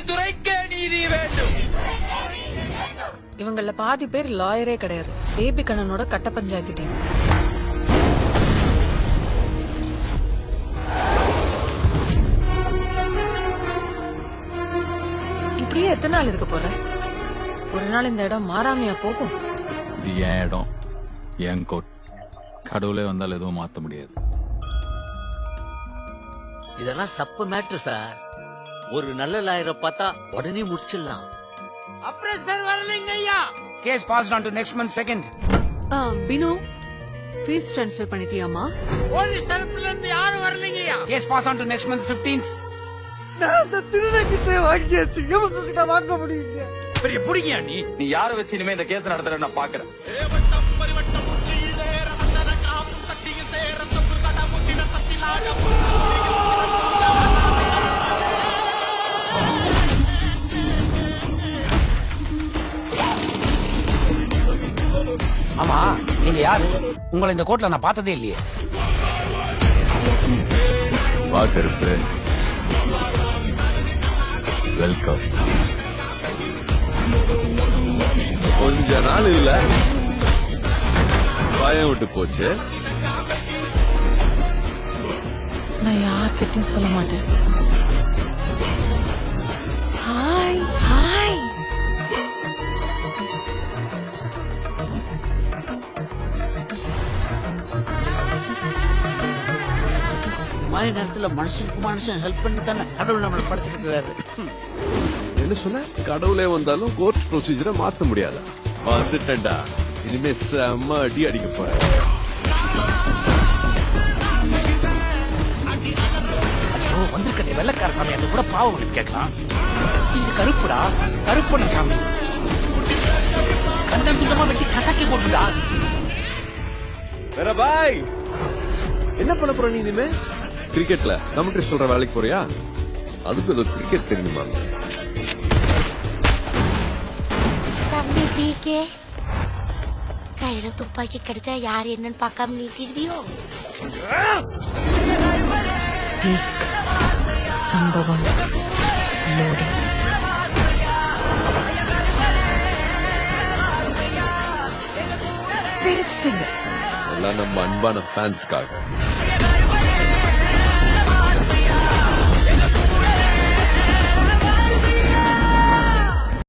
துரைக்கே நீதி வேண்டும். இவங்கள பாதி பேர் லாயரே கிடையாது. பேபி கண்ணனோட கட்ட பஞ்சாயத்து டீம். இப்படியே எத்தனை நாள் இருக்க போற? ஒரு நாள் இந்த இடம் மாறாமையா போகும். இது என் இடம், என் கோட். கடவுளே வந்தால் எதுவும் மாத்த முடியாது. இதெல்லாம் சப்பு மேட்ரு சார். ஒரு நல்ல லாயரை பார்த்தா உடனே முடிச்சிடலாம். அப்புறம் சார் வரலைங்க ஐயா. Case passed on to next month 2nd. Binu fees transfer பண்ணிட்டியாமா? போலீஸ் தரப்புல இருந்து யாரும் வரலைங்க ஐயா. Case pass on to next month 15th. நான் அந்த திருடங்கிட்ட வாங்கியாச்சு, இவங்க கிட்ட வாங்க முடியல. பெரிய புடிங்கியா நீ? நீ யாரை வச்சு இனிமே இந்த கேஸ் நடத்துற நான் பாக்குறேன். ஆமா, நீங்க யாரு? உங்களை இந்த கோர்ட்ல நான் பார்த்ததே இல்லையே. பாக்கறது வெல்கம். கொஞ்ச நாள் இல்ல பயம் விட்டு போச்சு. நான் யார்கிட்டயும் சொல்ல மாட்டேன். Hi hi. மாய நேரத்துல மனுஷனுக்கு மனுஷன் ஹெல்ப் பண்ணி தானே கடவுள் நம்மளை படுத்திருக்கிறாரு. என்ன சொன்ன? கடவுளே வந்தாலும் கோர்ட் ப்ரொசீஜரை மாத்த முடியாதா? பார்த்துட்டா இனிமே செம்ம அடி அடிக்க போறேன். வந்திருக்க வெள்ளக்கார சாமி அது கூட பாவம் கேட்கலாம். இது கருப்புடா, கருப்பண்ண சாமி. கண்டம் துண்டமா வெட்டி கசாக்கி போட்டுடா. வேற பாய் என்ன பண்ண போற நீ இனிமே? கிரிக்கெட்ல கமெண்ட்ரி சொல்ற வேலைக்கு போறியா? அதுக்கு ஏதோ கிரிக்கெட் தெரியுமா? தம்பி டிகே, கையில துப்பாக்கி கிடைச்சா யார் என்னன்னு பார்க்காம நீட்டிடுவியோ? சம்பவம் எல்லாம் நம்ம அன்பான ஃபேன்ஸ்க்காக.